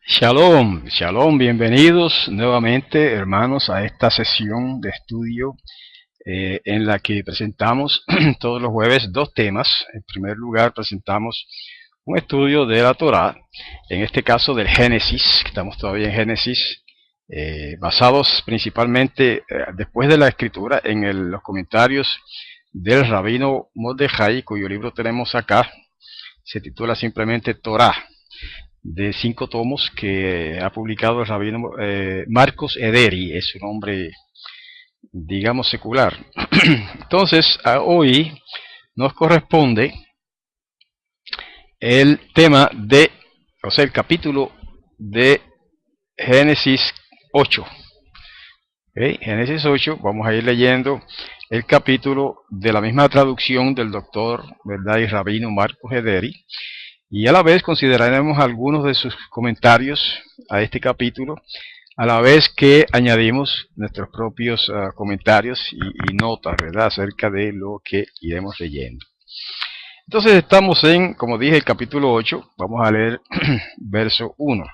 Shalom, shalom, bienvenidos nuevamente hermanos a esta sesión de estudio en la que presentamos todos los jueves dos temas. En primer lugar presentamos un estudio de la Torá, en este caso del Génesis, que estamos todavía en Génesis, basados principalmente después de la escritura en los comentarios del rabino Mordejai, cuyo libro tenemos acá. Se titula simplemente Torá, de 5 tomos que ha publicado el rabino Marcos Ederi, es su nombre, digamos, secular. Entonces, hoy nos corresponde el tema de, o sea, el capítulo de Génesis 8. ¿Okay? Génesis 8, vamos a ir leyendo el capítulo de la misma traducción del doctor, ¿verdad?, y rabino Marcos Ederi. Y a la vez consideraremos algunos de sus comentarios a este capítulo, a la vez que añadimos nuestros propios comentarios y notas, ¿verdad?, acerca de lo que iremos leyendo. Entonces estamos en, como dije, el capítulo 8, vamos a leer verso 1.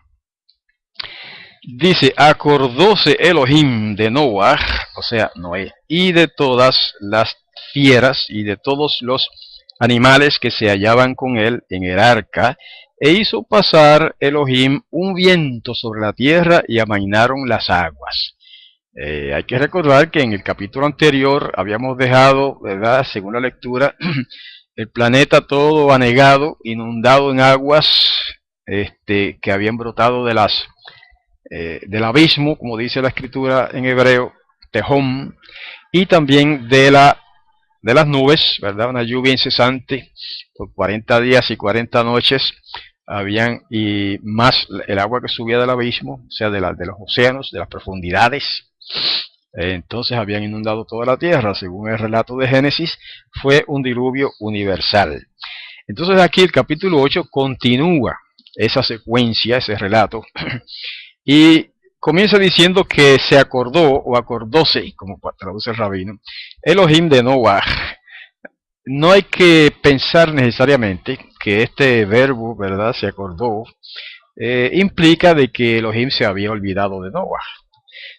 Dice, acordóse Elohim de Noah, o sea, Noé, y de todas las fieras y de todos los animales que se hallaban con él en el arca, e hizo pasar Elohim un viento sobre la tierra y amainaron las aguas. Hay que recordar que en el capítulo anterior habíamos dejado, ¿verdad?, según la lectura, el planeta todo anegado, inundado en aguas que habían brotado del abismo, como dice la escritura en hebreo, Tehom, y también de las nubes, ¿verdad? Una lluvia incesante por 40 días y 40 noches, y más el agua que subía del abismo, o sea, de los océanos, de las profundidades. Entonces habían inundado toda la tierra. Según el relato de Génesis, fue un diluvio universal. Entonces aquí el capítulo 8 continúa esa secuencia, ese relato, y comienza diciendo que se acordó, o acordóse, como traduce el rabino, Elohim de Noah. No hay que pensar necesariamente que este verbo, ¿verdad?, se acordó, implica de que Elohim se había olvidado de Noah,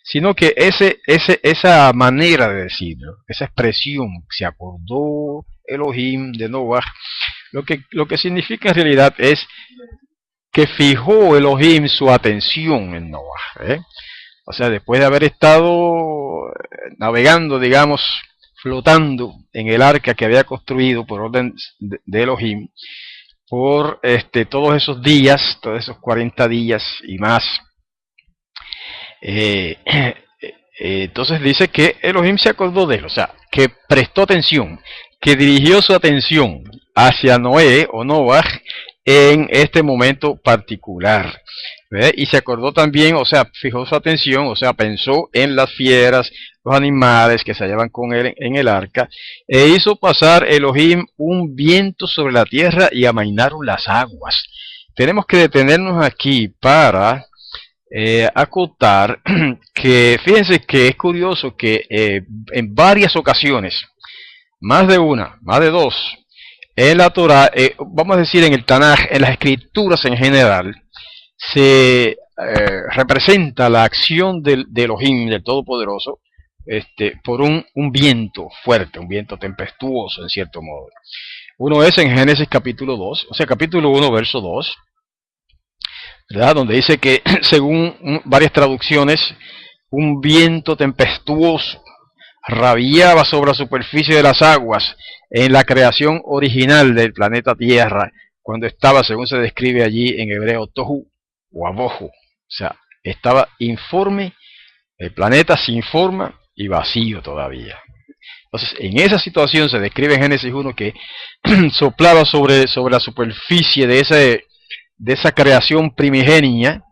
sino que esa manera de decirlo, esa expresión, se acordó Elohim de Noah, lo que significa en realidad es que fijó Elohim su atención en Noah. O sea, después de haber estado navegando, digamos, flotando en el arca que había construido por orden de Elohim, por todos esos días, todos esos 40 días y más. Entonces dice que Elohim se acordó de él, o sea, que prestó atención, que dirigió su atención hacia Noé o Noah en este momento particular. ¿Ve? Y se acordó también, o sea, fijó su atención, o sea, pensó en las fieras, los animales que se hallaban con él en el arca, e hizo pasar Elohim un viento sobre la tierra y amainaron las aguas. Tenemos que detenernos aquí para acotar que, fíjense que es curioso que en varias ocasiones, más de una, más de dos, en la Torah, vamos a decir en el Tanaj, en las escrituras en general, se representa la acción de Elohim, del Todopoderoso, por un viento fuerte, un viento tempestuoso en cierto modo. Uno es en Génesis capítulo 2, o sea, capítulo 1, verso 2, ¿verdad?, donde dice que según varias traducciones, un viento tempestuoso rabiaba sobre la superficie de las aguas en la creación original del planeta Tierra, cuando estaba, según se describe allí en hebreo, tohu o abohu, o sea, estaba informe, el planeta sin forma y vacío todavía. Entonces, en esa situación se describe en Génesis 1 que soplaba sobre la superficie de esa creación primigenia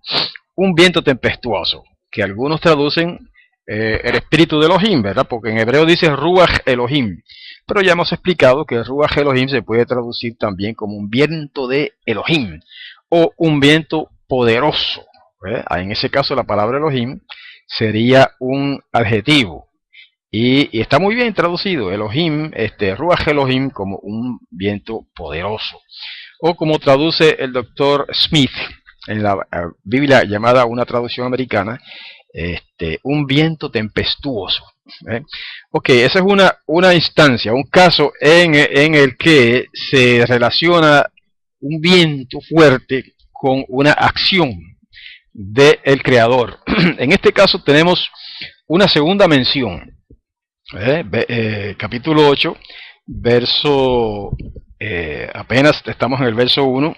un viento tempestuoso, que algunos traducen el espíritu de Elohim, ¿verdad? Porque en hebreo dice Ruach Elohim, pero ya hemos explicado que Ruach Elohim se puede traducir también como un viento de Elohim o un viento poderoso. En ese caso la palabra Elohim sería un adjetivo y está muy bien traducido, Elohim, Ruach Elohim, como un viento poderoso, o como traduce el doctor Smith, en la Biblia llamada una traducción americana, un viento tempestuoso. Ok, esa es una instancia, un caso en el que se relaciona un viento fuerte con una acción del creador. En este caso tenemos una segunda mención. Capítulo 8, verso, apenas estamos en el verso 1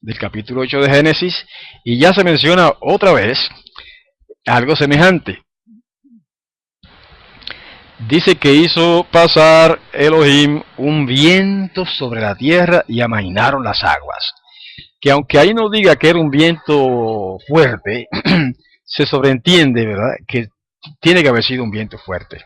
del capítulo 8 de Génesis, y ya se menciona otra vez algo semejante. Dice que hizo pasar Elohim un viento sobre la tierra y amainaron las aguas. Que aunque ahí no diga que era un viento fuerte, se sobreentiende, ¿verdad?, que tiene que haber sido un viento fuerte.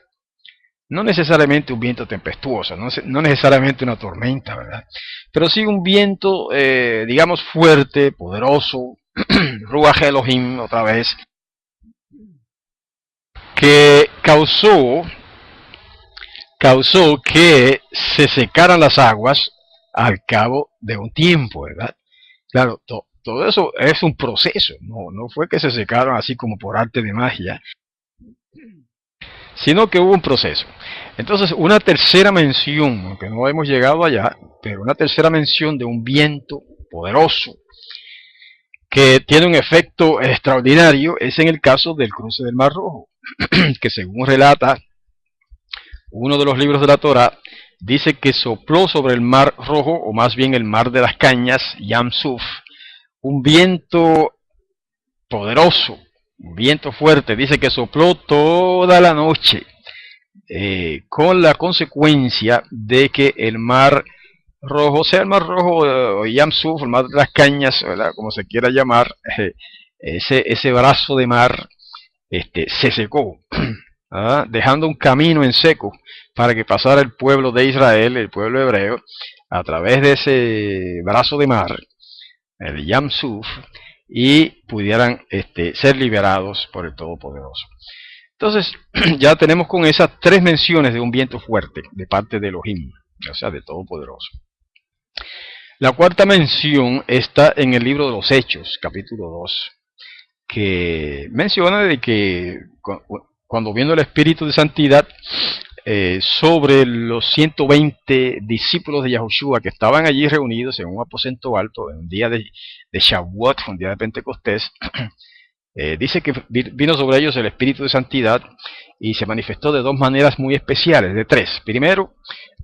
No necesariamente un viento tempestuoso, no necesariamente una tormenta, ¿verdad? Pero sí un viento, digamos, fuerte, poderoso, Ruach Elohim, otra vez, que causó que se secaran las aguas al cabo de un tiempo, ¿verdad? Claro, todo eso es un proceso, no fue que se secaron así como por arte de magia, sino que hubo un proceso. Entonces, una tercera mención, aunque no hemos llegado allá, pero una tercera mención de un viento poderoso que tiene un efecto extraordinario es en el caso del cruce del Mar Rojo, que según relata uno de los libros de la Torá, dice que sopló sobre el Mar Rojo, o más bien el Mar de las Cañas, Yam Suf, un viento poderoso, un viento fuerte, dice que sopló toda la noche, con la consecuencia de que el Mar Rojo, sea el Mar Rojo o Yam Suf, el Mar de las Cañas, ¿verdad?, como se quiera llamar, ese brazo de mar se secó, dejando un camino en seco para que pasara el pueblo de Israel, el pueblo hebreo, a través de ese brazo de mar, el Yam Suf, y pudieran ser liberados por el Todopoderoso. Entonces, ya tenemos con esas tres menciones de un viento fuerte de parte de Elohim, o sea, de Todopoderoso. La cuarta mención está en el libro de los Hechos, capítulo 2, que menciona de que cuando vino el Espíritu de Santidad sobre los 120 discípulos de Yahushua que estaban allí reunidos en un aposento alto, en un día de Shavuot, un día de Pentecostés, dice que vino sobre ellos el Espíritu de Santidad y se manifestó de dos maneras muy especiales, de tres. Primero,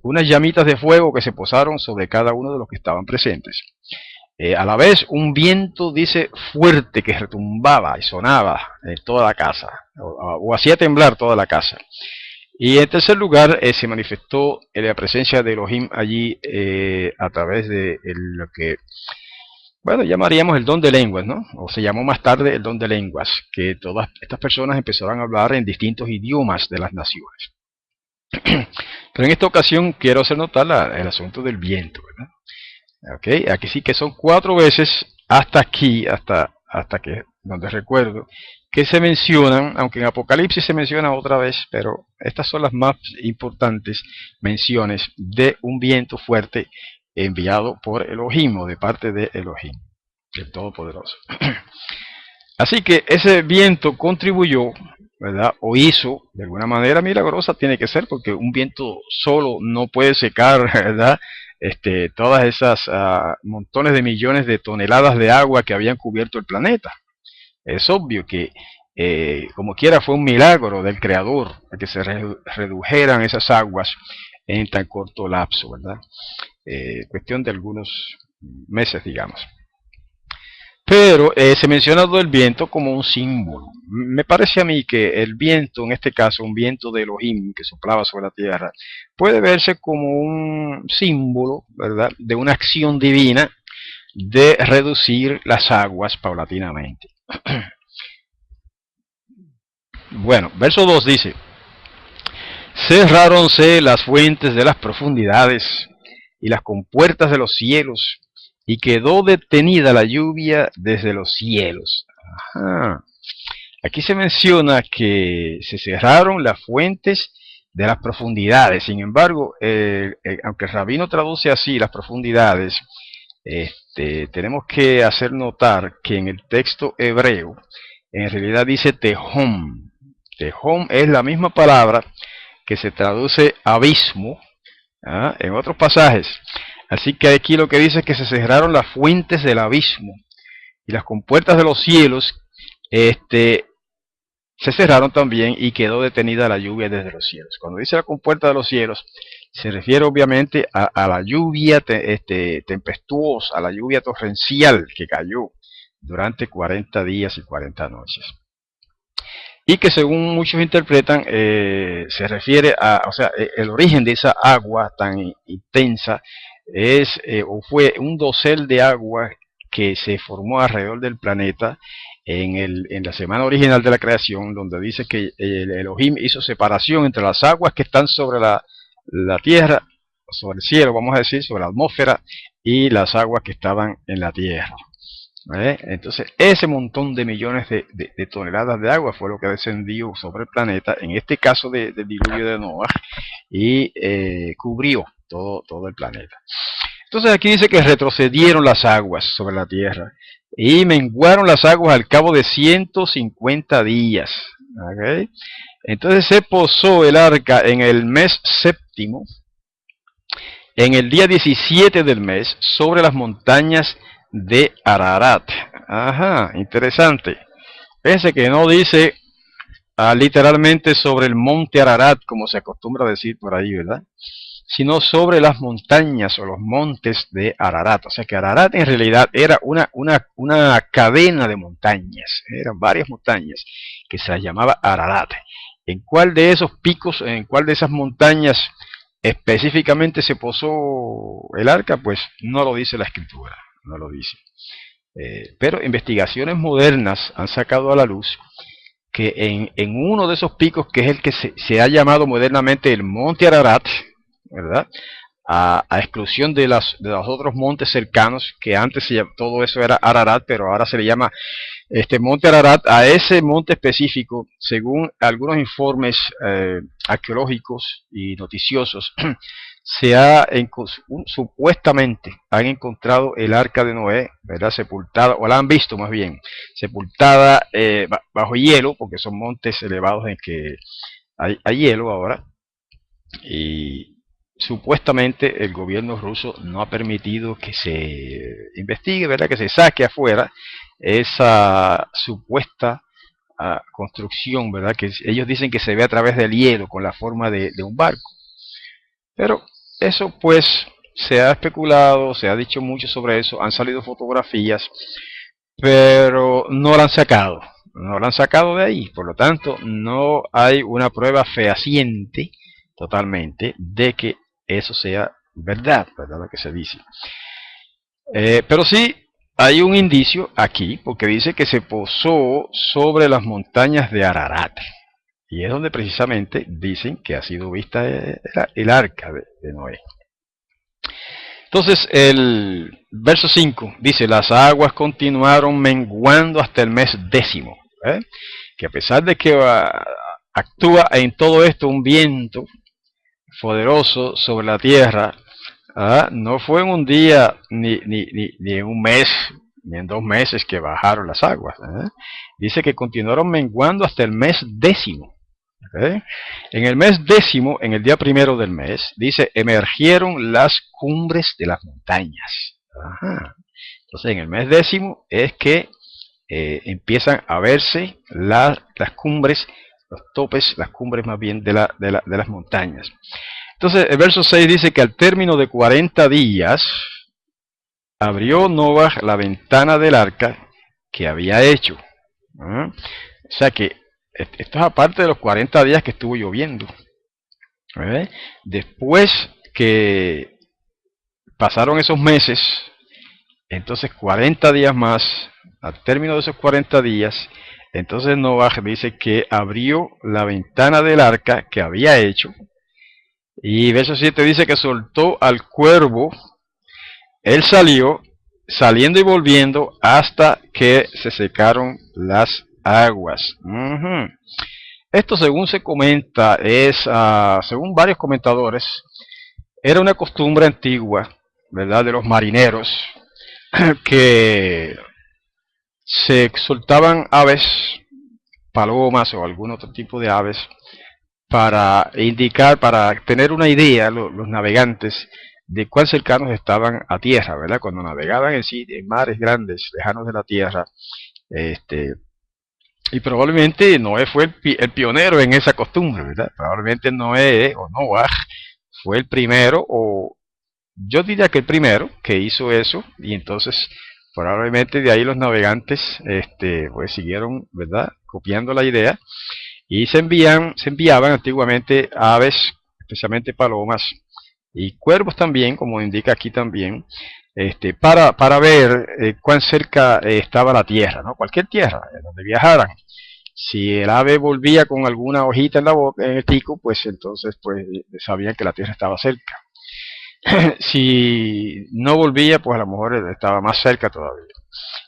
unas llamitas de fuego que se posaron sobre cada uno de los que estaban presentes. A la vez, un viento, dice, fuerte que retumbaba y sonaba en toda la casa, o hacía temblar toda la casa. Y en tercer lugar, se manifestó la presencia de Elohim allí a través de lo que, bueno, llamaríamos el don de lenguas, ¿no? O se llamó más tarde el don de lenguas, que todas estas personas empezaron a hablar en distintos idiomas de las naciones. Pero en esta ocasión quiero hacer notar el asunto del viento, ¿verdad? Okay, aquí sí que son 4 veces hasta aquí, hasta que, donde recuerdo, que se mencionan, aunque en Apocalipsis se menciona otra vez, pero estas son las más importantes menciones de un viento fuerte enviado por Elohim, o de parte de Elohim, el Todopoderoso. Así que ese viento contribuyó, ¿verdad?, o hizo, de alguna manera milagrosa tiene que ser, porque un viento solo no puede secar, ¿verdad?, todas esas montones de millones de toneladas de agua que habían cubierto el planeta. Es obvio que, como quiera, fue un milagro del Creador que se redujeran esas aguas en tan corto lapso, ¿verdad? Cuestión de algunos meses, digamos. Pero se menciona todo el viento como un símbolo. Me parece a mí que el viento, en este caso un viento de Elohim que soplaba sobre la tierra, puede verse como un símbolo, ¿verdad?, de una acción divina de reducir las aguas paulatinamente. Bueno, verso 2 dice: cerráronse las fuentes de las profundidades y las compuertas de los cielos, y quedó detenida la lluvia desde los cielos. Ajá. Aquí se menciona que se cerraron las fuentes de las profundidades. Sin embargo, aunque el rabino traduce así las profundidades, tenemos que hacer notar que en el texto hebreo, en realidad dice Tehom. Tehom es la misma palabra que se traduce abismo, en otros pasajes. Así que aquí lo que dice es que se cerraron las fuentes del abismo y las compuertas de los cielos se cerraron también y quedó detenida la lluvia desde los cielos. Cuando dice la compuerta de los cielos, se refiere obviamente a la lluvia tempestuosa, a la lluvia torrencial que cayó durante 40 días y 40 noches. Y que según muchos interpretan, se refiere o sea, el origen de esa agua tan intensa o fue un dosel de agua que se formó alrededor del planeta en la semana original de la creación, donde dice que el Elohim hizo separación entre las aguas que están sobre la tierra, sobre el cielo, vamos a decir, sobre la atmósfera, y las aguas que estaban en la tierra. Entonces ese montón de millones de toneladas de agua fue lo que descendió sobre el planeta, en este caso del diluvio de Noah, y cubrió todo el planeta. Entonces aquí dice que retrocedieron las aguas sobre la tierra y menguaron las aguas al cabo de 150 días. ¿Okay? Entonces se posó el arca en el mes séptimo, en el día 17 del mes, sobre las montañas de Ararat. Ajá, interesante. Fíjense que no dice literalmente sobre el monte Ararat, como se acostumbra a decir por ahí, ¿verdad? Sino sobre las montañas o los montes de Ararat. O sea que Ararat en realidad era una cadena de montañas. Eran varias montañas que se llamaba Ararat. ¿En cuál de esos picos, en cuál de esas montañas específicamente se posó el arca? Pues no lo dice la escritura, no lo dice. Pero investigaciones modernas han sacado a la luz que en uno de esos picos, que es el que se ha llamado modernamente el monte Ararat, ¿verdad? A exclusión de los otros montes cercanos, que antes todo eso era Ararat, pero ahora se le llama monte Ararat, a ese monte específico, según algunos informes arqueológicos y noticiosos, supuestamente han encontrado el arca de Noé, ¿verdad? Sepultada, o la han visto más bien, sepultada bajo hielo, porque son montes elevados en que hay hielo ahora, y supuestamente el gobierno ruso no ha permitido que se investigue, ¿verdad? Que se saque afuera esa supuesta construcción, ¿verdad? Que ellos dicen que se ve a través del hielo con la forma de un barco. Pero eso pues se ha especulado, se ha dicho mucho sobre eso, han salido fotografías, pero no la han sacado. No la han sacado de ahí, por lo tanto no hay una prueba fehaciente totalmente de que eso sea verdad, ¿verdad? Lo que se dice. Pero sí hay un indicio aquí, porque dice que se posó sobre las montañas de Ararat. Y es donde precisamente dicen que ha sido vista el arca de Noé. Entonces el verso 5 dice: las aguas continuaron menguando hasta el mes 10º. Que a pesar de que actúa en todo esto un viento poderoso sobre la tierra, no fue en un día, ni en un mes, ni en 2 meses que bajaron las aguas. Dice que continuaron menguando hasta el mes 10º. En el mes 10º, en el día 1 del mes, dice, emergieron las cumbres de las montañas. Entonces en el mes 10º es que empiezan a verse las cumbres, los topes, las cumbres más bien de las montañas. Entonces el verso 6 dice que al término de 40 días abrió Noah la ventana del arca que había hecho. O sea que esto es aparte de los 40 días que estuvo lloviendo. Después que pasaron esos meses, entonces 40 días más, al término de esos 40 días, entonces Noah dice que abrió la ventana del arca que había hecho. Y verso 7 dice que soltó al cuervo. Él salió, saliendo y volviendo hasta que se secaron las aguas. Esto, según se comenta, según varios comentadores, era una costumbre antigua, ¿verdad?, de los marineros, que se soltaban aves, palomas o algún otro tipo de aves para indicar, para tener una idea los navegantes de cuán cercanos estaban a tierra, ¿verdad? Cuando navegaban en mares grandes, lejanos de la tierra, este, y probablemente Noé fue el pionero en esa costumbre, ¿verdad? Probablemente Noé o Noah fue el primero, o yo diría que el primero que hizo eso, y entonces probablemente de ahí los navegantes pues siguieron, ¿verdad? Copiando la idea, y se enviaban antiguamente aves, especialmente palomas, y cuervos también, como indica aquí también, para ver cuán cerca estaba la tierra, ¿no? Cualquier tierra, donde viajaran. Si el ave volvía con alguna hojita en la boca, en el pico, pues entonces pues sabían que la tierra estaba cerca. Si no volvía, pues a lo mejor estaba más cerca todavía.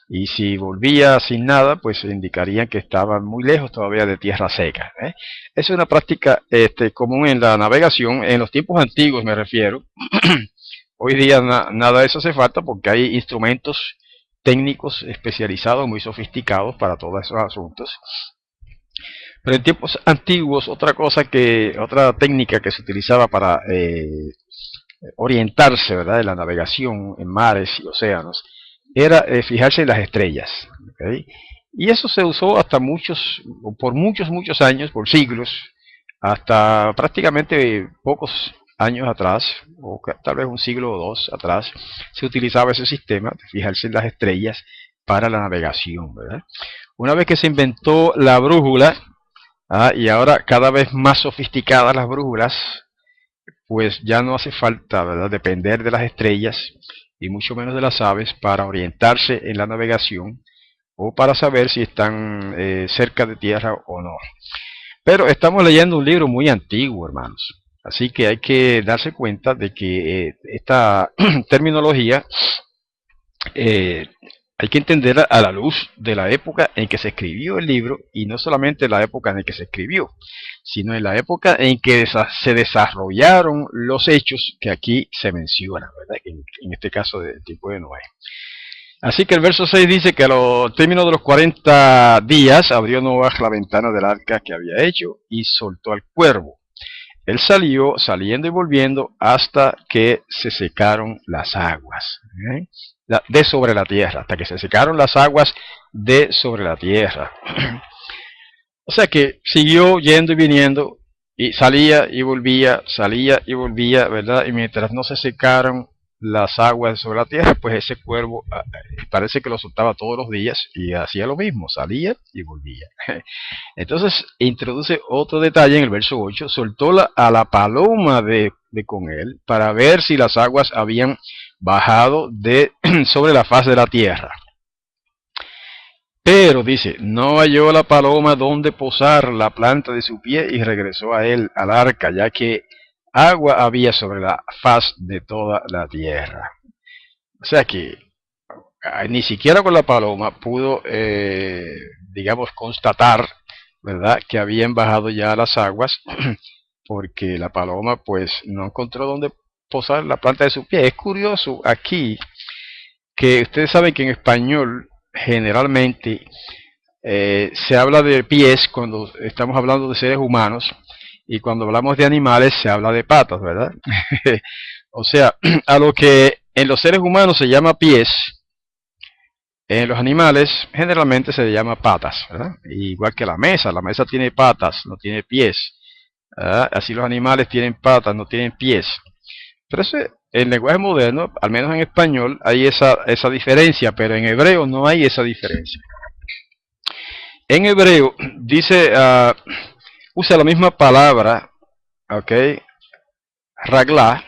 Y si volvía sin nada, pues indicarían que estaba muy lejos todavía de tierra seca. Es una práctica común en la navegación, en los tiempos antiguos me refiero. Hoy día nada de eso hace falta porque hay instrumentos técnicos especializados, muy sofisticados para todos esos asuntos. Pero en tiempos antiguos, otra técnica que se utilizaba para orientarse, ¿verdad?, de la navegación en mares y océanos, era fijarse en las estrellas. ¿Okay? Y eso se usó por muchos años, por siglos, hasta prácticamente pocos años atrás, o tal vez un siglo o dos atrás, se utilizaba ese sistema de fijarse en las estrellas para la navegación, ¿verdad? Una vez que se inventó la brújula, y ahora cada vez más sofisticadas las brújulas, pues ya no hace falta, ¿verdad?, depender de las estrellas y mucho menos de las aves para orientarse en la navegación o para saber si están cerca de tierra o no. Pero estamos leyendo un libro muy antiguo, hermanos. Así que hay que darse cuenta de que esta terminología hay que entenderla a la luz de la época en que se escribió el libro, y no solamente la época en que se escribió, sino en la época en que se desarrollaron los hechos que aquí se mencionan, ¿verdad? En este caso del tiempo de Noé. Así que el verso 6 dice que a los términos de los 40 días abrió Noé la ventana del arca que había hecho y soltó al cuervo. Él salió, saliendo y volviendo, hasta que se secaron las aguas de sobre la tierra, hasta que se secaron las aguas de sobre la tierra. O sea que siguió yendo y viniendo, y salía y volvía, ¿verdad? Y mientras no se secaron las aguas sobre la tierra, pues ese cuervo parece que lo soltaba todos los días y hacía lo mismo, salía y volvía. Entonces introduce otro detalle en el verso 8, soltó a la paloma de con él para ver si las aguas habían bajado sobre la faz de la tierra. Pero dice, no halló la paloma donde posar la planta de su pie y regresó a él al arca, ya que agua había sobre la faz de toda la tierra. O sea que ni siquiera con la paloma pudo, digamos, constatar, ¿verdad?, que habían bajado ya las aguas, porque la paloma pues no encontró dónde posar la planta de su pie. Es curioso aquí que ustedes saben que en español generalmente se habla de pies cuando estamos hablando de seres humanos, y cuando hablamos de animales se habla de patas, ¿verdad? O sea, a lo que en los seres humanos se llama pies, en los animales generalmente se le llama patas, ¿verdad? Igual que la mesa tiene patas, no tiene pies, ¿verdad? Así los animales tienen patas, no tienen pies. Pero en el lenguaje moderno, al menos en español, hay esa diferencia, pero en hebreo no hay esa diferencia. En hebreo dice, usa la misma palabra, ¿ok? Raglá,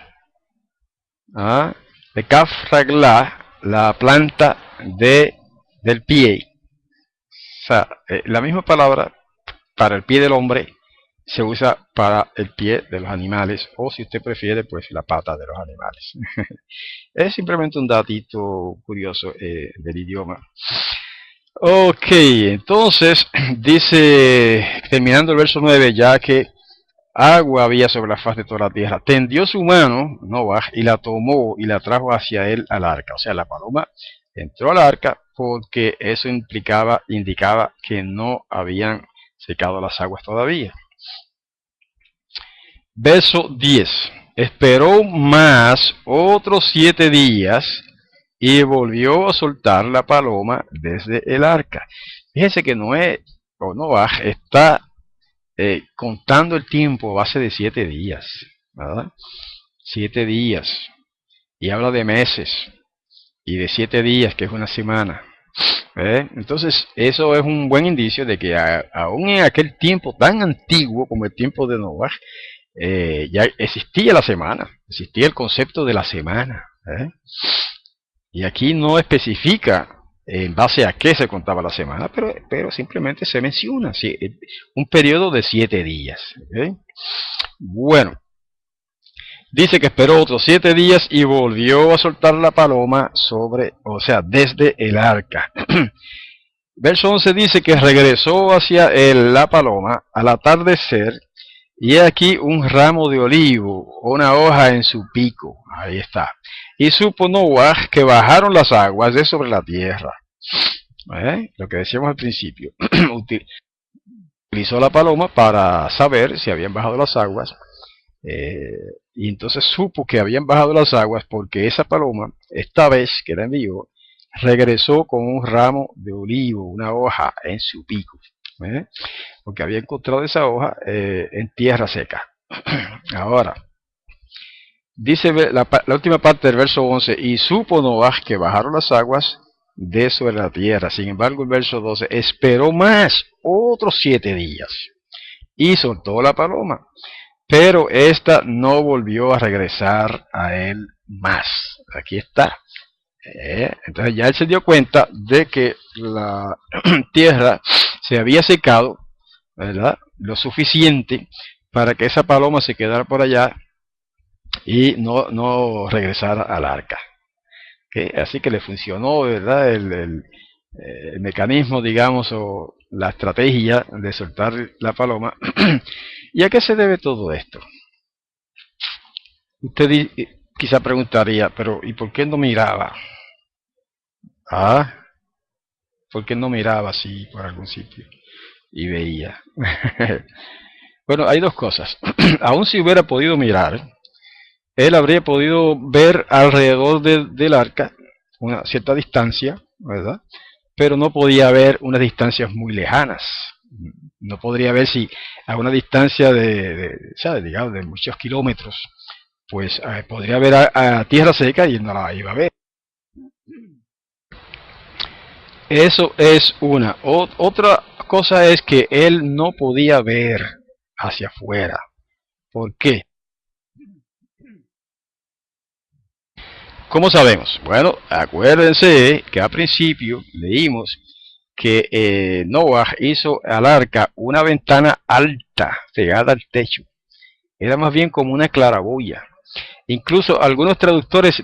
de kaf raglá, la planta del pie. O sea, la misma palabra para el pie del hombre se usa para el pie de los animales, o si usted prefiere, pues la pata de los animales. Es simplemente un datito curioso del idioma. Ok, entonces dice, terminando el verso 9, ya que agua había sobre la faz de toda la tierra, tendió su mano, Noah, y la tomó y la trajo hacia él al arca. O sea, la paloma entró al arca porque eso indicaba que no habían secado las aguas todavía. Verso 10. Esperó más otros 7 días y volvió a soltar la paloma desde el arca. Fíjense que Noé o Noah está contando el tiempo a base de 7 días, ¿verdad? 7 días. Y habla de meses. Y de 7 días, que es una semana. Entonces, eso es un buen indicio de que aún en aquel tiempo tan antiguo como el tiempo de Noah, ya existía la semana, existía el concepto de la semana. Y aquí no especifica en base a qué se contaba la semana, pero simplemente se menciona un periodo de 7 días. Bueno, dice que esperó otros 7 días y volvió a soltar la paloma desde el arca. Verso 11 dice que regresó hacia la paloma al atardecer, y aquí un ramo de olivo, una hoja en su pico. Ahí está. Y supo Noah que bajaron las aguas de sobre la tierra. Lo que decíamos al principio. Utilizó la paloma para saber si habían bajado las aguas. Y entonces supo que habían bajado las aguas porque esa paloma, esta vez que la envió, regresó con un ramo de olivo, una hoja en su pico. Porque había encontrado esa hoja en tierra seca. Ahora, dice la última parte del verso 11, y supo Noah que bajaron las aguas de sobre la tierra. Sin embargo, el verso 12, esperó más otros 7 días y soltó la paloma, pero esta no volvió a regresar a él más. Aquí está. Entonces ya él se dio cuenta de que la tierra se había secado, ¿verdad?, lo suficiente para que esa paloma se quedara por allá y no regresara al arca. Así que le funcionó, ¿verdad?, el mecanismo, digamos, o la estrategia de soltar la paloma. ¿Y a qué se debe todo esto? Usted quizá preguntaría, pero ¿y por qué no miraba? ¿Por qué no miraba así por algún sitio y veía? Bueno, hay dos cosas. Aún si hubiera podido mirar, él habría podido ver alrededor del arca una cierta distancia, ¿verdad? Pero no podía ver unas distancias muy lejanas. No podría ver si a una distancia digamos, de muchos kilómetros, pues podría ver a tierra seca y no la iba a ver. Eso es una. Otra cosa es que él no podía ver hacia afuera. ¿Por qué? ¿Cómo sabemos? Bueno, acuérdense que al principio leímos que Noah hizo al arca una ventana alta, pegada al techo. Era más bien como una claraboya. Incluso algunos traductores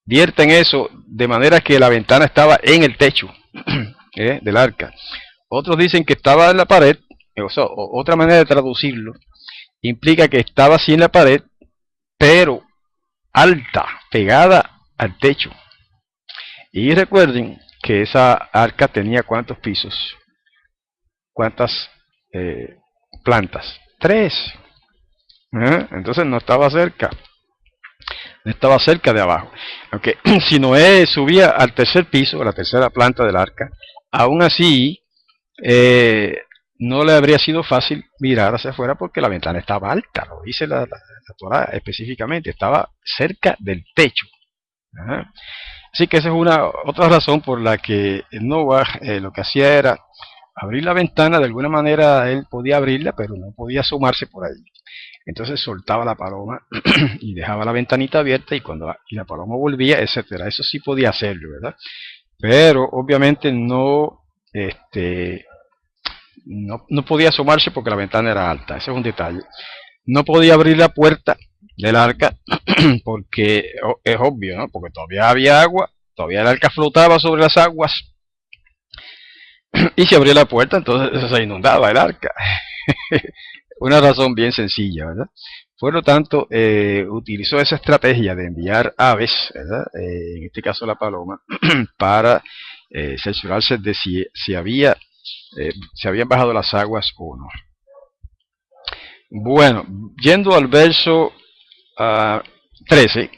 vierten eso de manera que la ventana estaba en el techo del arca. Otros dicen que estaba en la pared. Otra manera de traducirlo implica que estaba así en la pared, pero alta, pegada al techo. Y recuerden que esa arca tenía ¿cuántos pisos? ¿Cuántas plantas? 3. Entonces no estaba cerca. No estaba cerca de abajo. Aunque si Noé subía al tercer piso, a la tercera planta del arca, aún así no le habría sido fácil mirar hacia afuera porque la ventana estaba alta, lo dice la Torá específicamente, estaba cerca del techo. Así que esa es otra razón por la que Noah lo que hacía era abrir la ventana. De alguna manera él podía abrirla, pero no podía asomarse por ahí. Entonces soltaba la paloma y dejaba la ventanita abierta, y cuando la paloma volvía, etcétera. Eso sí podía hacerlo, ¿verdad? Pero obviamente no podía asomarse porque la ventana era alta. Ese es un detalle. No podía abrir la puerta del arca porque es obvio, ¿no? Porque todavía había agua, todavía el arca flotaba sobre las aguas, y si abría la puerta, entonces se inundaba el arca. Una razón bien sencilla, ¿verdad? Por lo tanto, utilizó esa estrategia de enviar aves, ¿verdad? En este caso la paloma, para cerciorarse de si habían bajado las aguas o no. Bueno, yendo al verso 13,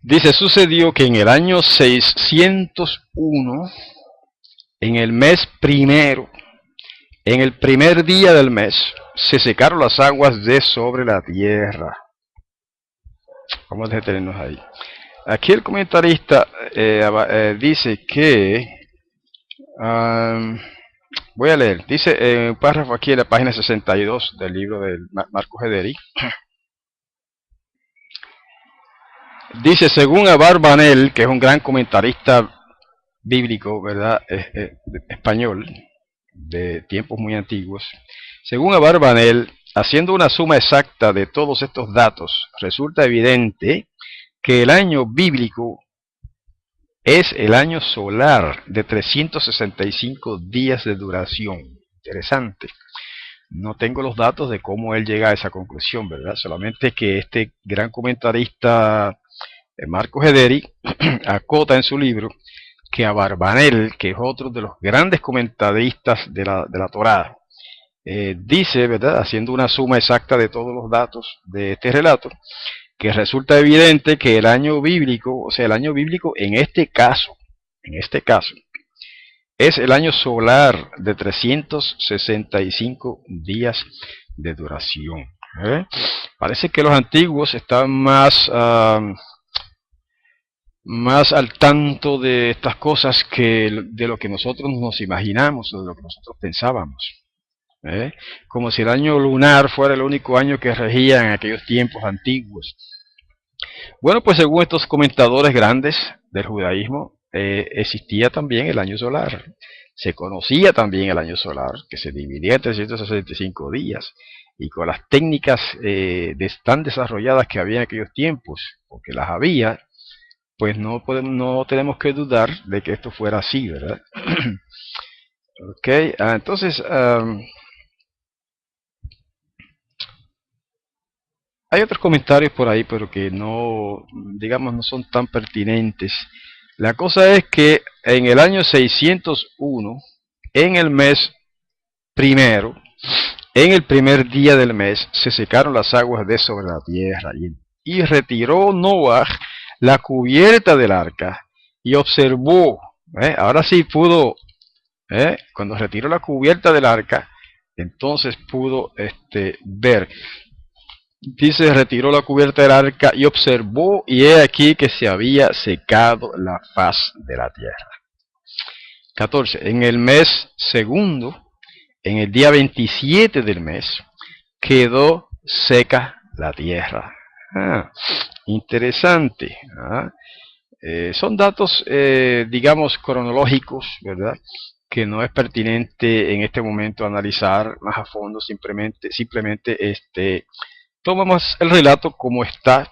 dice, sucedió que en el año 601, en el mes primero, en el primer día del mes, se secaron las aguas de sobre la tierra. Vamos a detenernos ahí. Aquí el comentarista dice que, voy a leer, dice en un párrafo aquí en la página 62 del libro de Marcus Hederi, dice, según Abarbanel, que es un gran comentarista bíblico, ¿verdad? Español, de tiempos muy antiguos, según Abarbanel, haciendo una suma exacta de todos estos datos, resulta evidente que el año bíblico es el año solar de 365 días de duración. Interesante. No tengo los datos de cómo él llega a esa conclusión, ¿verdad? Solamente que este gran comentarista Marcus Hederi acota en su libro que Abarbanel, que es otro de los grandes comentaristas de la Torá, dice, ¿verdad? Haciendo una suma exacta de todos los datos de este relato, que resulta evidente que el año bíblico, o sea, el año bíblico en este caso, es el año solar de 365 días de duración. Parece que los antiguos estaban más al tanto de estas cosas que de lo que nosotros nos imaginamos o de lo que nosotros pensábamos. Como si el año lunar fuera el único año que regía en aquellos tiempos antiguos. Bueno, pues según estos comentadores grandes del judaísmo, existía también el año solar. Se conocía también el año solar, que se dividía en 365 días, y con las técnicas tan desarrolladas que había en aquellos tiempos, porque las había, pues no tenemos que dudar de que esto fuera así, ¿verdad? Ok, entonces hay otros comentarios por ahí, pero que no, digamos, no son tan pertinentes. La cosa es que en el año 601, en el mes primero, en el primer día del mes, se secaron las aguas de sobre la tierra, y retiró Noah la cubierta del arca y observó, ahora sí pudo, cuando retiró la cubierta del arca, entonces pudo ver. Dice, retiró la cubierta del arca y observó, y he aquí que se había secado la faz de la tierra. 14. En el mes segundo, en el día 27 del mes, quedó seca la tierra. Interesante. Son datos, digamos, cronológicos, ¿verdad? Que no es pertinente en este momento analizar más a fondo, simplemente tomamos el relato como está,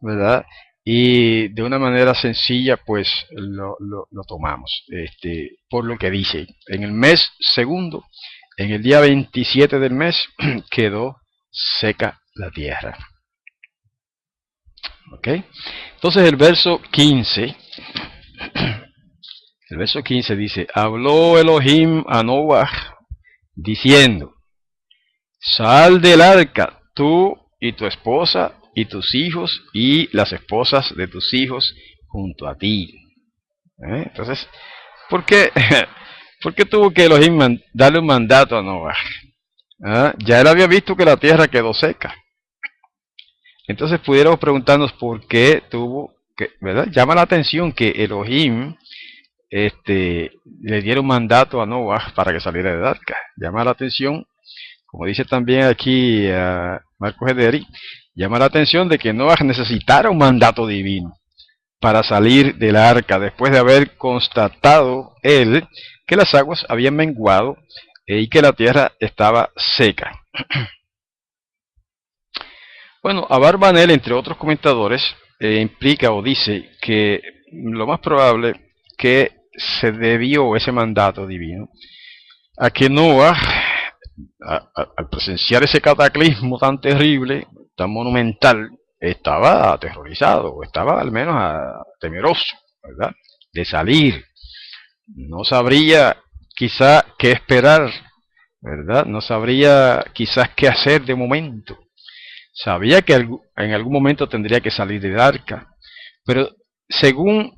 ¿verdad? Y de una manera sencilla, pues lo tomamos, por lo que dice. En el mes segundo, en el día 27 del mes, quedó seca la tierra. ¿Ok? Entonces el verso 15, dice, habló Elohim a Noah, diciendo, sal del arca, tú y tu esposa, y tus hijos, y las esposas de tus hijos, junto a ti. Entonces, ¿por qué tuvo que Elohim darle un mandato a Noah? Ya él había visto que la tierra quedó seca. Entonces pudiéramos preguntarnos por qué tuvo que, ¿verdad? Llama la atención que Elohim le diera un mandato a Noah para que saliera del arca. Llama la atención, como dice también aquí Marcus Hederi, llama la atención de que Noah necesitara un mandato divino para salir del arca, después de haber constatado él que las aguas habían menguado y que la tierra estaba seca. Bueno, Abarbanel, entre otros comentadores, implica o dice que lo más probable que se debió ese mandato divino a que Noah, al presenciar ese cataclismo tan terrible, tan monumental, estaba aterrorizado, o estaba al menos temeroso, ¿verdad? De salir. No sabría quizá qué esperar, ¿verdad? No sabría quizás qué hacer de momento. Sabía que en algún momento tendría que salir del arca, pero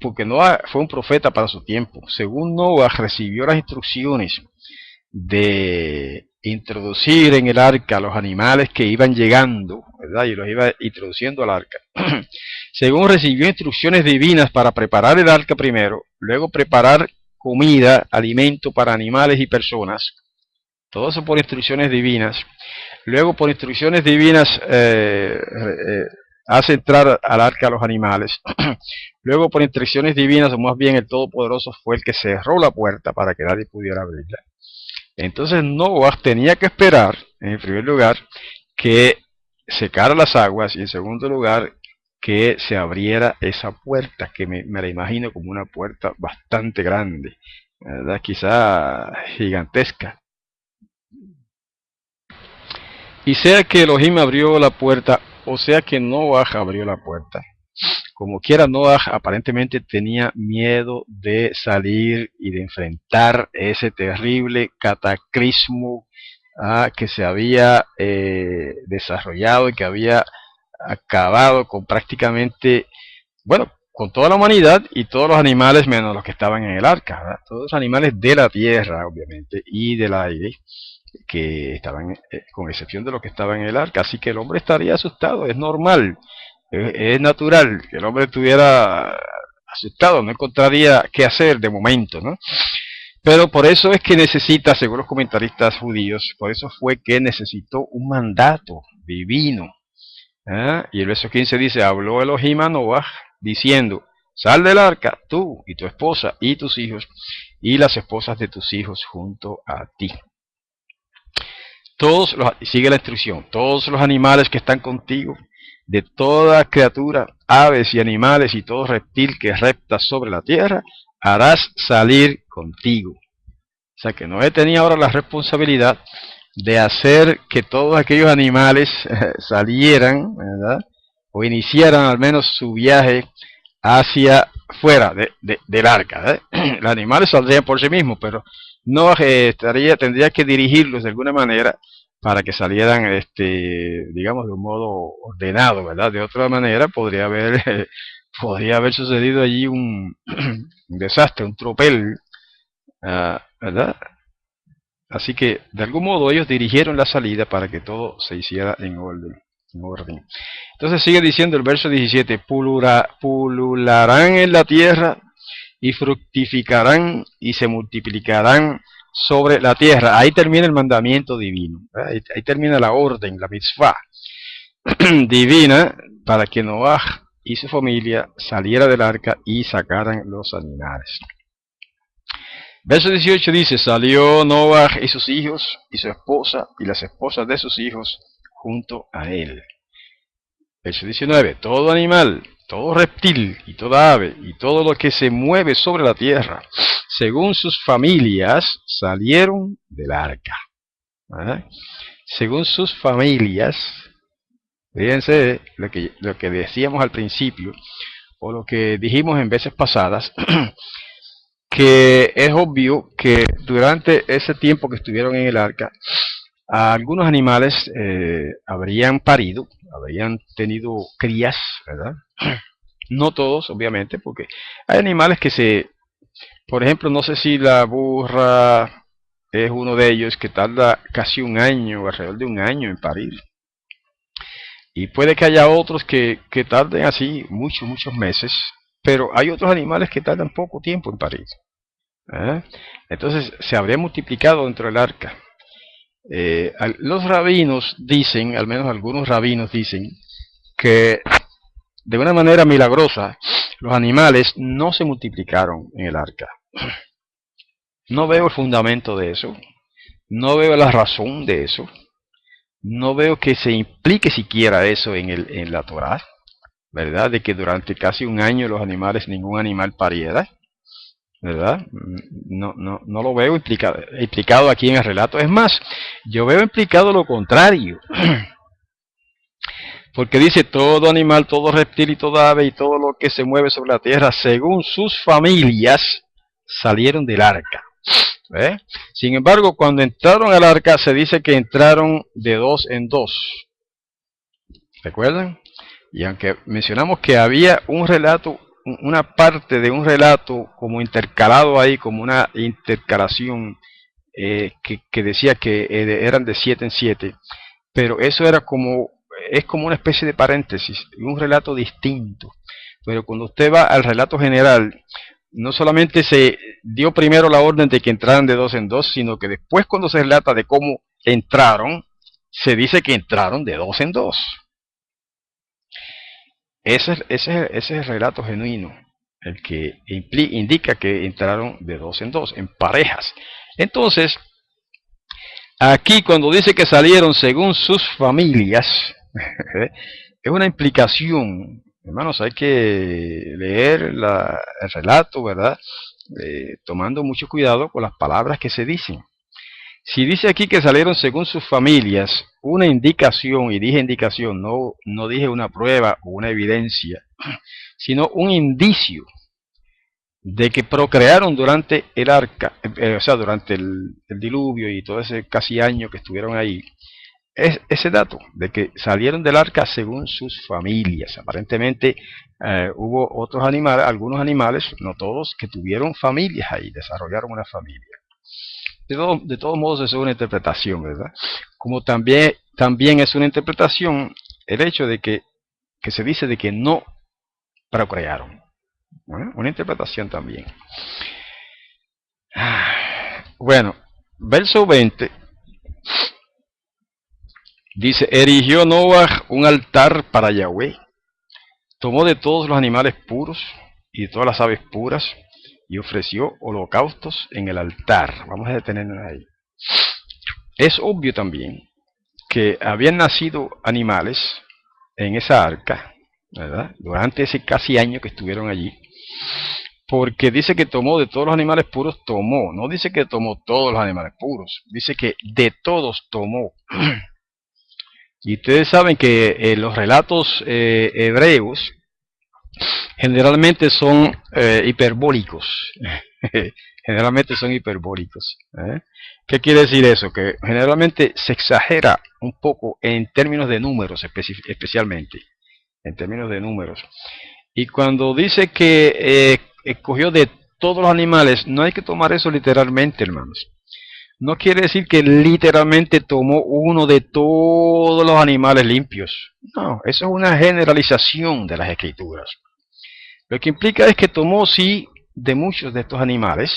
porque Noah fue un profeta para su tiempo, según Noah recibió las instrucciones de introducir en el arca los animales que iban llegando, ¿verdad? Y los iba introduciendo al arca. Según recibió instrucciones divinas para preparar el arca primero, luego preparar comida, alimento para animales y personas, todo eso por instrucciones divinas. Luego por instrucciones divinas hace entrar al arca a los animales. Luego por instrucciones divinas, o más bien el Todopoderoso fue el que cerró la puerta para que nadie pudiera abrirla. Entonces Noah tenía que esperar, en primer lugar, que secara las aguas y en segundo lugar, que se abriera esa puerta, que me la imagino como una puerta bastante grande, ¿verdad? Quizá gigantesca. Y sea que Elohim abrió la puerta, o sea que Noah abrió la puerta. Como quiera, Noah aparentemente tenía miedo de salir y de enfrentar ese terrible cataclismo que se había desarrollado y que había acabado con prácticamente, bueno, con toda la humanidad y todos los animales menos los que estaban en el arca, ¿verdad? Todos los animales de la tierra, obviamente, y del aire, que estaban, con excepción de los que estaban en el arca. Así que el hombre estaría asustado, es normal, es natural que el hombre estuviera asustado, no encontraría qué hacer de momento, ¿no? Pero por eso es que necesita, según los comentaristas judíos, por eso fue que necesitó un mandato divino. Y el verso 15 dice, habló Elohim a Noah diciendo, sal del arca, tú y tu esposa y tus hijos, y las esposas de tus hijos junto a ti. Sigue la instrucción, todos los animales que están contigo, de toda criatura, aves y animales y todo reptil que repta sobre la tierra, harás salir contigo. O sea que Noé tenía ahora la responsabilidad de hacer que todos aquellos animales salieran, ¿verdad? O iniciaran al menos su viaje hacia fuera del arca, ¿eh? Los animales saldrían por sí mismos, pero no tendría que dirigirlos de alguna manera para que salieran, digamos, de un modo ordenado, ¿verdad? De otra manera podría haber sucedido allí un desastre, un tropel, ¿verdad? Así que, de algún modo, ellos dirigieron la salida para que todo se hiciera en orden. Entonces sigue diciendo el verso 17, pulularán en la tierra y fructificarán y se multiplicarán sobre la tierra. Ahí termina el mandamiento divino, ahí termina la orden, la mitzvah divina para que Noah y su familia saliera del arca y sacaran los animales. Verso 18 dice, salió Noah y sus hijos y su esposa y las esposas de sus hijos junto a él. Verso 19, todo animal, todo reptil y toda ave y todo lo que se mueve sobre la tierra, según sus familias, salieron del arca. Según sus familias, fíjense lo que decíamos al principio, o lo que dijimos en veces pasadas, que es obvio que durante ese tiempo que estuvieron en el arca, algunos animales habrían parido, habrían tenido crías, ¿verdad? No todos, obviamente, porque hay animales que por ejemplo, no sé si la burra es uno de ellos que tarda casi un año, alrededor de un año en parir. Y puede que haya otros que tarden así muchos meses, pero hay otros animales que tardan poco tiempo en parir. Entonces se habría multiplicado dentro del arca. Los rabinos dicen, al menos algunos rabinos dicen, que de una manera milagrosa los animales no se multiplicaron en el arca. No veo el fundamento de eso, no veo la razón de eso, no veo que se implique siquiera eso en la Torá, ¿verdad? De que durante casi un año ningún animal pariera, ¿verdad? No lo veo implicado aquí en el relato. Es más, yo veo implicado lo contrario. Porque dice todo animal, todo reptil y toda ave y todo lo que se mueve sobre la tierra, según sus familias, salieron del arca. ¿Eh? Sin embargo, cuando entraron al arca, se dice que entraron de dos en dos. ¿Recuerdan? Y aunque mencionamos que había un relato, una parte de un relato como intercalado ahí, como una intercalación que decía que eran de 7 en 7, pero eso era como, es como una especie de paréntesis, un relato distinto. Pero cuando usted va al relato general, no solamente se dio primero la orden de que entraran de dos en dos, sino que después cuando se relata de cómo entraron, se dice que entraron de dos en dos. Ese es el relato genuino, el que indica que entraron de dos en parejas. Entonces, aquí cuando dice que salieron según sus familias, es una implicación. Hermanos, hay que leer el relato, ¿verdad? Tomando mucho cuidado con las palabras que se dicen. Si dice aquí que salieron según sus familias, una indicación, y dije indicación, no dije una prueba o una evidencia, sino un indicio de que procrearon durante el arca, o sea, durante el diluvio y todo ese casi año que estuvieron ahí, es ese dato de que salieron del arca según sus familias. Aparentemente hubo otros animales, algunos animales, no todos, que tuvieron familias ahí, desarrollaron una familia. De todos modos, eso es una interpretación, ¿verdad? Como también es una interpretación el hecho de que se dice de que no procrearon. ¿Bueno? Una interpretación también. Bueno, verso 20 dice: erigió Noah un altar para Yahweh, tomó de todos los animales puros y de todas las aves puras y ofreció holocaustos en el altar. Vamos a detenernos ahí. Es obvio también que habían nacido animales en esa arca, ¿verdad? Durante ese casi año que estuvieron allí, porque dice que tomó de todos los animales puros, tomó, no dice que tomó todos los animales puros, dice que de todos tomó. Y ustedes saben que los relatos hebreos generalmente son hiperbólicos. Generalmente son hiperbólicos. ¿Qué quiere decir eso? Que generalmente se exagera un poco en términos de números, especialmente. En términos de números. Y cuando dice que escogió de todos los animales, no hay que tomar eso literalmente, hermanos. No quiere decir que literalmente tomó uno de todos los animales limpios. No, eso es una generalización de las escrituras. Lo que implica es que tomó, sí, de muchos de estos animales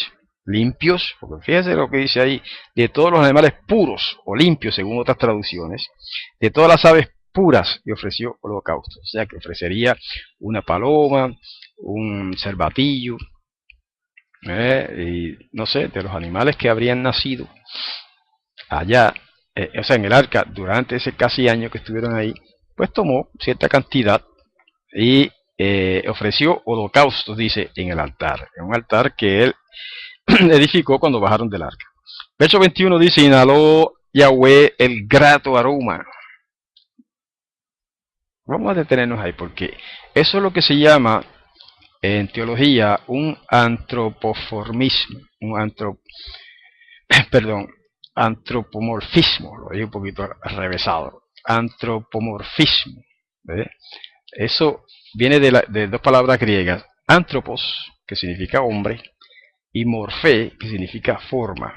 limpios, porque fíjense lo que dice ahí, de todos los animales puros o limpios, según otras traducciones, de todas las aves puras, y ofreció holocaustos. O sea que ofrecería una paloma, un cervatillo, y no sé, de los animales que habrían nacido allá, o sea, en el arca, durante ese casi año que estuvieron ahí, pues tomó cierta cantidad y ofreció holocaustos, dice, en el altar, en un altar que él edificó cuando bajaron del arca. Verso 21 dice: inhaló Yahweh el grato aroma. Vamos a detenernos ahí porque eso es lo que se llama en teología un antropoformismo, antropomorfismo, lo digo un poquito revesado, antropomorfismo. ¿Ve? Eso viene de dos palabras griegas, antropos, que significa hombre, y morfé, que significa forma.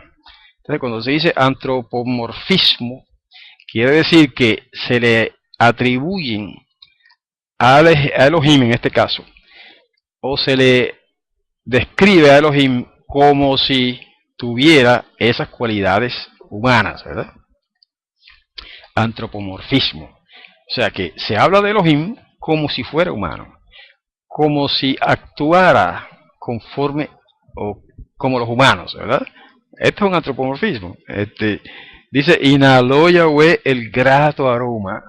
Entonces, cuando se dice antropomorfismo, quiere decir que se le atribuyen a Elohim en este caso, o se le describe a Elohim como si tuviera esas cualidades humanas, ¿verdad? Antropomorfismo. O sea que se habla de Elohim como si fuera humano, como si actuara conforme o como los humanos, ¿verdad? Esto es un antropomorfismo. Dice: inhaló Yahweh el grato aroma.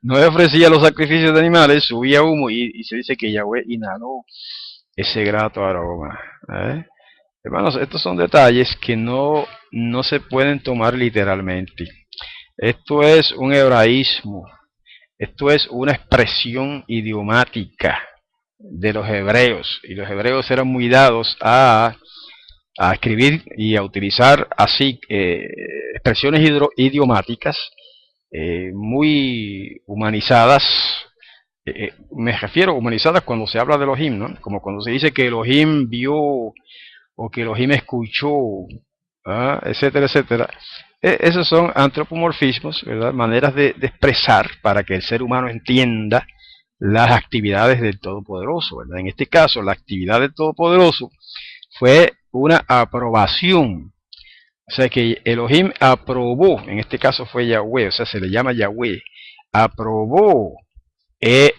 No ofrecía los sacrificios de animales, subía humo, y se dice que Yahweh inhaló ese grato aroma. Hermanos, estos son detalles que no se pueden tomar literalmente. Esto es un hebraísmo. Esto es una expresión idiomática de los hebreos, y los hebreos eran muy dados a escribir y a utilizar así expresiones idiomáticas muy humanizadas. Me refiero a humanizadas cuando se habla de Elohim, ¿no? Como cuando se dice que Elohim vio o que Elohim escuchó, etcétera, etcétera. Esos son antropomorfismos, ¿verdad? Maneras de expresar para que el ser humano entienda las actividades del Todopoderoso, ¿verdad? En este caso, la actividad del Todopoderoso fue una aprobación. O sea que Elohim aprobó, en este caso fue Yahweh, o sea, se le llama Yahweh, aprobó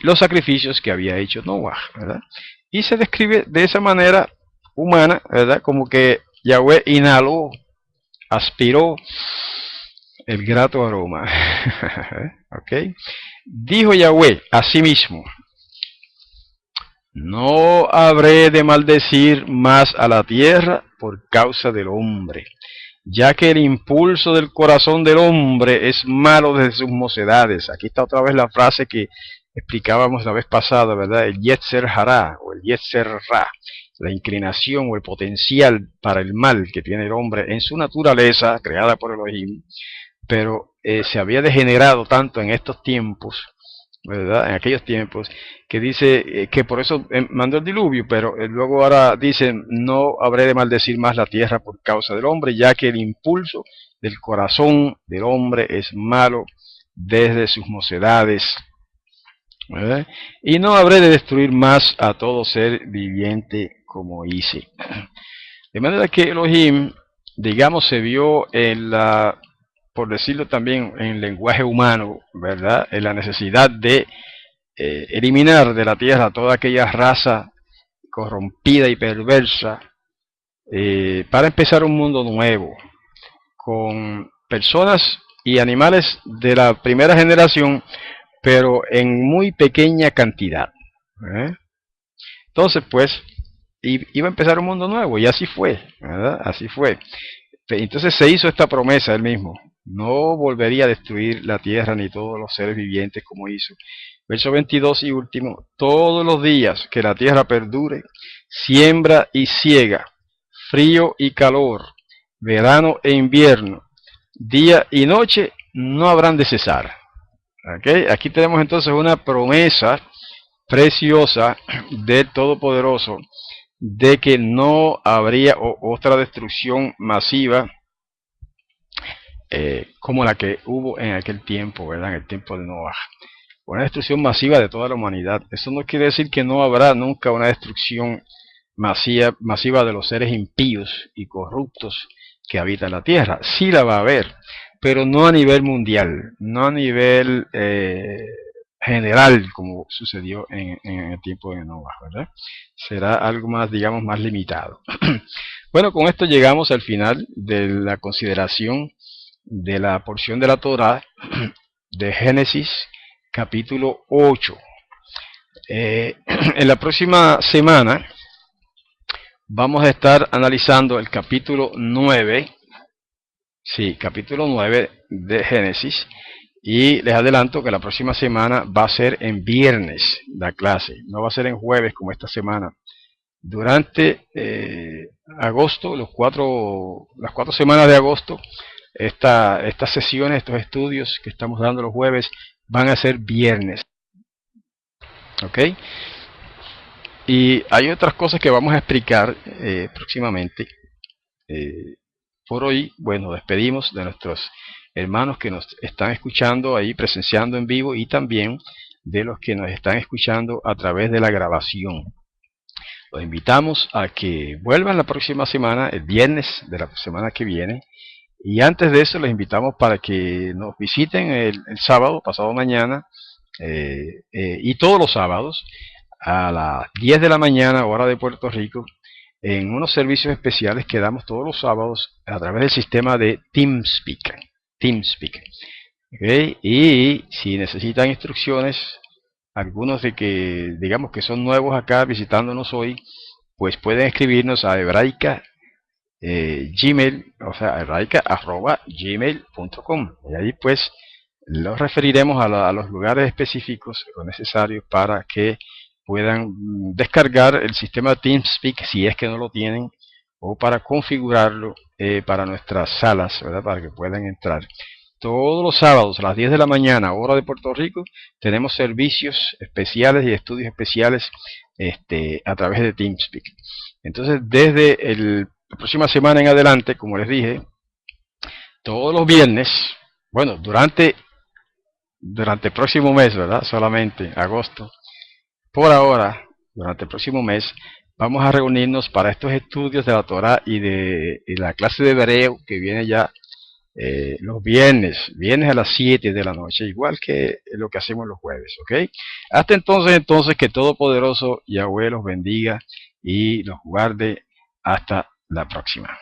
los sacrificios que había hecho Noah, ¿verdad? Y se describe de esa manera humana, ¿verdad? Como que Yahweh inhaló, aspiró el grato aroma. ¿Ok? Dijo Yahweh a sí mismo: no habré de maldecir más a la tierra por causa del hombre, ya que el impulso del corazón del hombre es malo desde sus mocedades. Aquí está otra vez la frase que explicábamos la vez pasada, ¿verdad? El Yetzer Hará o el Yetzer Ra, la inclinación o el potencial para el mal que tiene el hombre en su naturaleza, creada por Elohim, pero se había degenerado tanto en estos tiempos, ¿verdad? En aquellos tiempos, que dice que por eso mandó el diluvio, pero luego ahora dice: no habré de maldecir más la tierra por causa del hombre, ya que el impulso del corazón del hombre es malo desde sus mocedades, ¿verdad? Y no habré de destruir más a todo ser viviente como hice. De manera que Elohim, digamos, se vio en la, por decirlo también en lenguaje humano, ¿verdad?, en la necesidad de eliminar de la tierra toda aquella raza corrompida y perversa, para empezar un mundo nuevo, con personas y animales de la primera generación, pero en muy pequeña cantidad. ¿Eh? Entonces, pues, iba a empezar un mundo nuevo, y así fue, ¿verdad? Así fue. Entonces se hizo esta promesa él mismo: no volvería a destruir la tierra ni todos los seres vivientes como hizo. Verso 22 y último: todos los días que la tierra perdure, siembra y siega, frío y calor, verano e invierno, día y noche no habrán de cesar. ¿Okay? Aquí tenemos entonces una promesa preciosa del Todopoderoso de que no habría otra destrucción masiva como la que hubo en aquel tiempo, ¿verdad? En el tiempo de Noah. Una destrucción masiva de toda la humanidad. Eso no quiere decir que no habrá nunca una destrucción masiva de los seres impíos y corruptos que habitan la tierra. Sí la va a haber, pero no a nivel mundial, no a nivel general como sucedió en el tiempo de Noah, ¿verdad? Será algo más, digamos, más limitado. Bueno, con esto llegamos al final de la consideración de la porción de la Torá de Génesis capítulo 8. En la próxima semana vamos a estar analizando el capítulo 9, sí, capítulo 9 de Génesis, y les adelanto que la próxima semana va a ser en viernes la clase, no va a ser en jueves como esta semana. Durante agosto, las 4 semanas de agosto, estas sesiones, estos estudios que estamos dando los jueves, van a ser viernes. ¿Ok? Y hay otras cosas que vamos a explicar próximamente. Por hoy, bueno, despedimos de nuestros hermanos que nos están escuchando ahí, presenciando en vivo, y también de los que nos están escuchando a través de la grabación. Los invitamos a que vuelvan la próxima semana, el viernes de la semana que viene. Y antes de eso, les invitamos para que nos visiten el sábado, pasado mañana, y todos los sábados, a las 10 de la mañana, hora de Puerto Rico, en unos servicios especiales que damos todos los sábados a través del sistema de TeamSpeak. ¿Okay? Y si necesitan instrucciones, algunos de que digamos que son nuevos acá visitándonos hoy, pues pueden escribirnos a hebraica gmail, o sea, hebraica@gmail.com, y ahí pues los referiremos a los lugares específicos o necesarios para que puedan descargar el sistema TeamSpeak si es que no lo tienen, o para configurarlo para nuestras salas, ¿verdad? Para que puedan entrar. Todos los sábados a las 10 de la mañana, hora de Puerto Rico, tenemos servicios especiales y estudios especiales a través de TeamSpeak. Entonces, desde la próxima semana en adelante, como les dije, todos los viernes, bueno, durante el próximo mes, ¿verdad? Solamente agosto. Por ahora, durante el próximo mes, vamos a reunirnos para estos estudios de la Torah y la clase de hebreo que viene ya los viernes a las 7 de la noche, igual que lo que hacemos los jueves, ¿ok? Hasta entonces, que Todopoderoso Yahweh los bendiga y los guarde. Hasta la próxima.